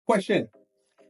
Question.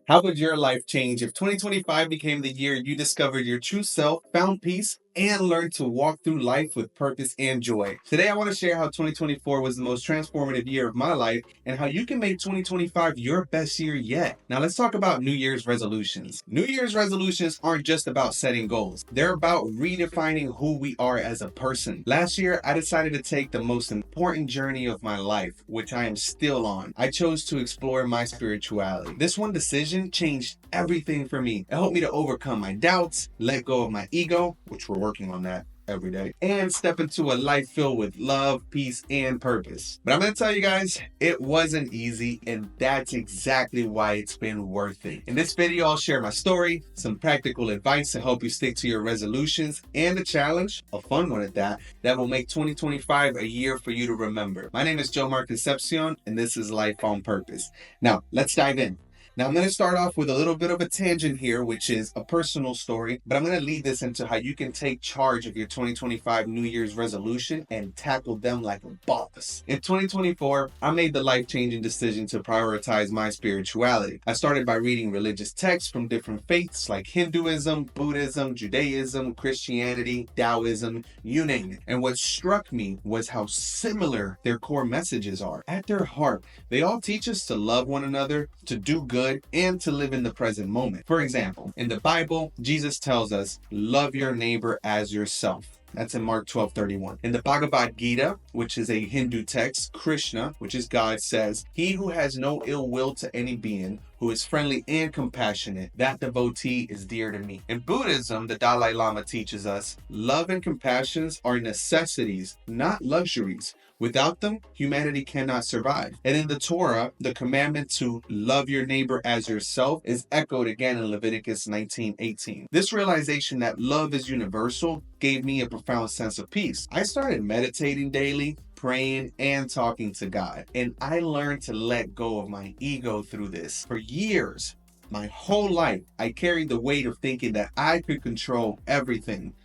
How would your life change if 2025 became the year you discovered your true self, found peace, and learned to walk through life with purpose and joy? Today, I want to share how 2024 was the most transformative year of my life and how you can make 2025 your best year yet. Now, let's talk about New Year's resolutions. New Year's resolutions aren't just about setting goals, they're about redefining who we are as a person. Last year, I decided to take the most important journey of my life, which I am still on. I chose to explore my spirituality. This one decision changed everything for me. It helped me to overcome my doubts, let go of my ego, which we're working on that every day, and step into a life filled with love, peace, and purpose. But I'm going to tell you guys, it wasn't easy, and that's exactly why it's been worth it. In this video, I'll share my story, some practical advice to help you stick to your resolutions, and a challenge, a fun one at that will make 2025 a year for you to remember. My name is Joe Concepcion, and this is Life on Purpose. Now, let's dive in. Now, I'm going to start off with a little bit of a tangent here, which is a personal story, but I'm going to lead this into how you can take charge of your 2025 New Year's resolution and tackle them like a boss. In 2024, I made the life-changing decision to prioritize my spirituality. I started by reading religious texts from different faiths like Hinduism, Buddhism, Judaism, Christianity, Taoism, you name it. And what struck me was how similar their core messages are. At their heart, they all teach us to love one another, to do good, and to live in the present moment. For example, in the Bible, Jesus tells us, love your neighbor as yourself. That's in Mark 12:31. In the Bhagavad Gita, which is a Hindu text, Krishna, which is God, says, he who has no ill will to any being, who is friendly and compassionate, that devotee is dear to me. In Buddhism, the Dalai Lama teaches us, love and compassion are necessities, not luxuries. Without them, humanity cannot survive. And in the Torah, the commandment to love your neighbor as yourself is echoed again in Leviticus 19:18. This realization that love is universal gave me a profound sense of peace. I started meditating daily, praying, and talking to God. And I learned to let go of my ego through this. For years, my whole life, I carried the weight of thinking that I could control everything.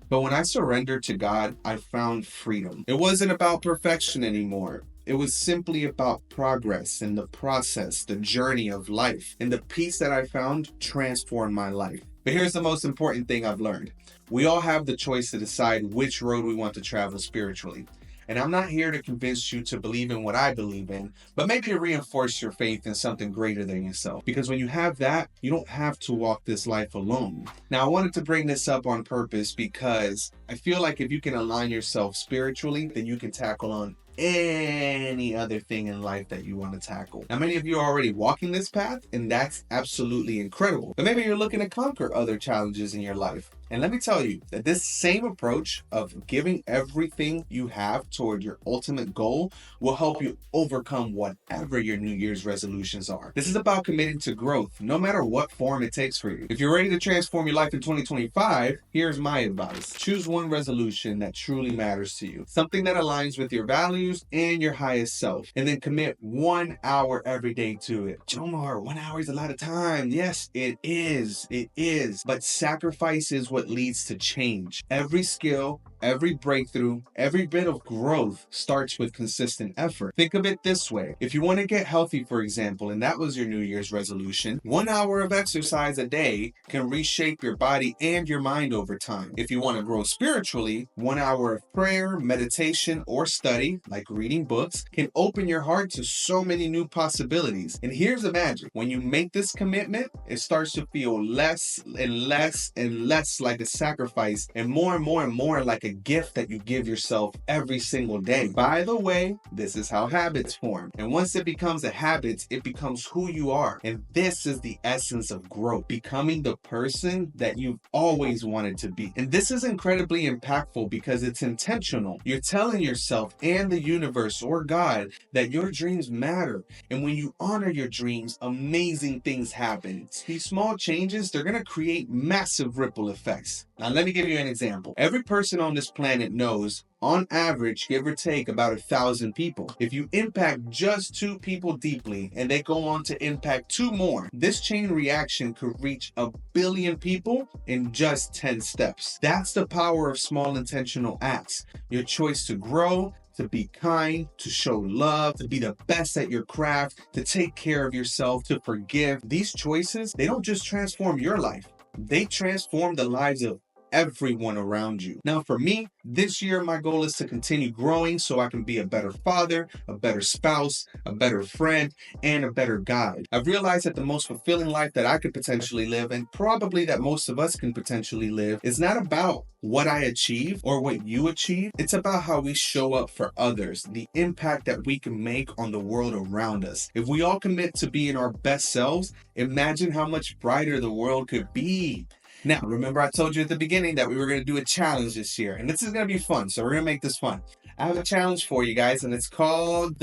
But when I surrendered to God, I found freedom. It wasn't about perfection anymore. It was simply about progress and the process, the journey of life. And the peace that I found transformed my life. But here's the most important thing I've learned. We all have the choice to decide which road we want to travel spiritually. And I'm not here to convince you to believe in what I believe in, but maybe to reinforce your faith in something greater than yourself. Because when you have that, you don't have to walk this life alone. Now, I wanted to bring this up on purpose because I feel like if you can align yourself spiritually, then you can tackle on any other thing in life that you want to tackle. Now, many of you are already walking this path, and that's absolutely incredible. But maybe you're looking to conquer other challenges in your life. And let me tell you that this same approach of giving everything you have toward your ultimate goal will help you overcome whatever your New Year's resolutions are. This is about committing to growth, no matter what form it takes for you. If you're ready to transform your life in 2025, here's my advice. Choose one resolution that truly matters to you, something that aligns with your values and your highest self, and then commit 1 hour every day to it. Jomar, 1 hour is a lot of time. Yes, it is. It is. But sacrifice is what leads to change. Every skill, every breakthrough, every bit of growth starts with consistent effort. Think of it this way. If you want to get healthy, for example, and that was your New Year's resolution, 1 hour of exercise a day can reshape your body and your mind over time. If you want to grow spiritually, 1 hour of prayer, meditation, or study, like reading books, can open your heart to so many new possibilities. And here's the magic. When you make this commitment, it starts to feel less and less and less like a sacrifice and more like a gift that you give yourself every single day. By the way, this is how habits form. And once it becomes a habit, it becomes who you are. And this is the essence of growth, becoming the person that you've always wanted to be. And this is incredibly impactful because it's intentional. You're telling yourself and the universe or God that your dreams matter. And when you honor your dreams, amazing things happen. These small changes, they're going to create massive ripple effects. Now, let me give you an example. Every person on this planet knows, on average, give or take, about 1,000 people. If you impact just 2 people deeply and they go on to impact 2 more, this chain reaction could reach 1 billion people in just 10 steps. That's the power of small intentional acts. Your choice to grow, to be kind, to show love, to be the best at your craft, to take care of yourself, to forgive. These choices, they don't just transform your life, they transform the lives of everyone around you. Now, for me, this year, my goal is to continue growing so I can be a better father, a better spouse, a better friend, and a better guide. I've realized that the most fulfilling life that I could potentially live, and probably that most of us can potentially live, is not about what I achieve or what you achieve. It's about how we show up for others, the impact that we can make on the world around us. If we all commit to being our best selves, imagine how much brighter the world could be. Now, remember I told you at the beginning that we were going to do a challenge this year, and this is going to be fun, so we're going to make this fun. I have a challenge for you guys, and it's called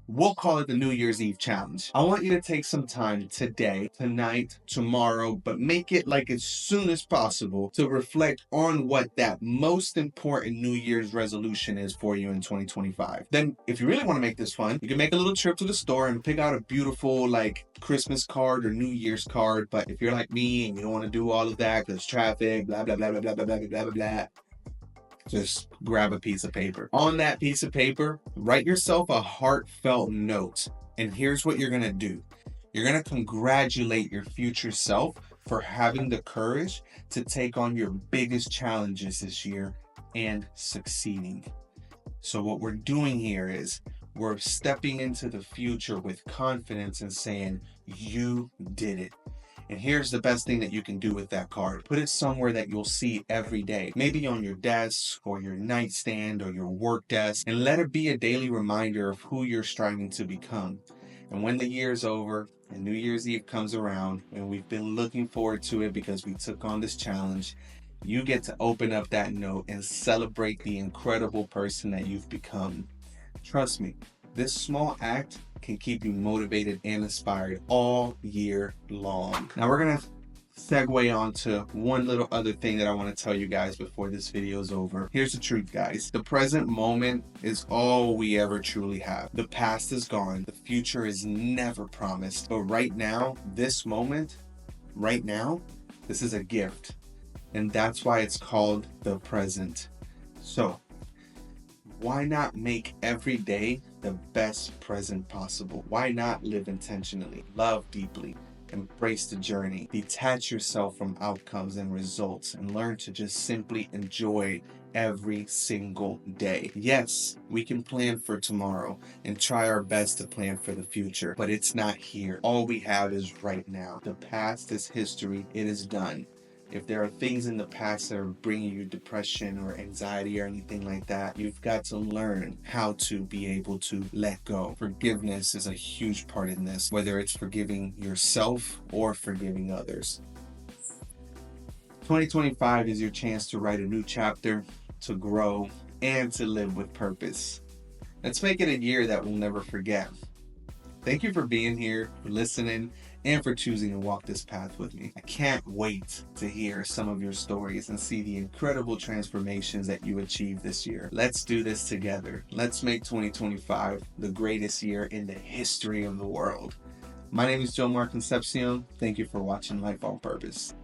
we'll call it the New Year's Eve challenge. I want you to take some time today, tonight, tomorrow, but make it like as soon as possible to reflect on what that most important New Year's resolution is for you in 2025. Then, if you really want to make this fun, you can make a little trip to the store and pick out a beautiful Christmas card or New Year's card. But if you're like me and you don't want to do all of that because traffic, blah, blah, blah, blah, blah, blah, blah, blah, blah, blah, just grab a piece of paper. On that piece of paper, write yourself a heartfelt note. And here's what you're going to do. You're going to congratulate your future self for having the courage to take on your biggest challenges this year and succeeding. So what we're doing here is we're stepping into the future with confidence and saying, you did it. And here's the best thing that you can do with that card. Put it somewhere that you'll see every day. Maybe on your desk or your nightstand or your work desk. And let it be a daily reminder of who you're striving to become. And when the year's over and New Year's Eve comes around, and we've been looking forward to it because we took on this challenge, you get to open up that note and celebrate the incredible person that you've become. Trust me, this small act can keep you motivated and inspired all year long. Now we're gonna segue on to one little other thing that I want to tell you guys before this video is over. Here's the truth, guys. The present moment is all we ever truly have. The past is gone. The future is never promised. But right now, this moment, right now, this is a gift. And that's why it's called the present. So, why not make every day the best present possible? Why not live intentionally, love deeply, embrace the journey, detach yourself from outcomes and results, and learn to just simply enjoy every single day? Yes, we can plan for tomorrow and try our best to plan for the future, but it's not here. All we have is right now. The past is history. It is done. If there are things in the past that are bringing you depression or anxiety or anything like that, you've got to learn how to be able to let go. Forgiveness is a huge part in this, whether it's forgiving yourself or forgiving others. 2025 is your chance to write a new chapter, to grow, and to live with purpose. Let's make it a year that we'll never forget. Thank you for being here, for listening, and for choosing to walk this path with me. I can't wait to hear some of your stories and see the incredible transformations that you achieved this year. Let's do this together. Let's make 2025 the greatest year in the history of the world. My name is Jomar Concepcion. Thank you for watching Life on Purpose.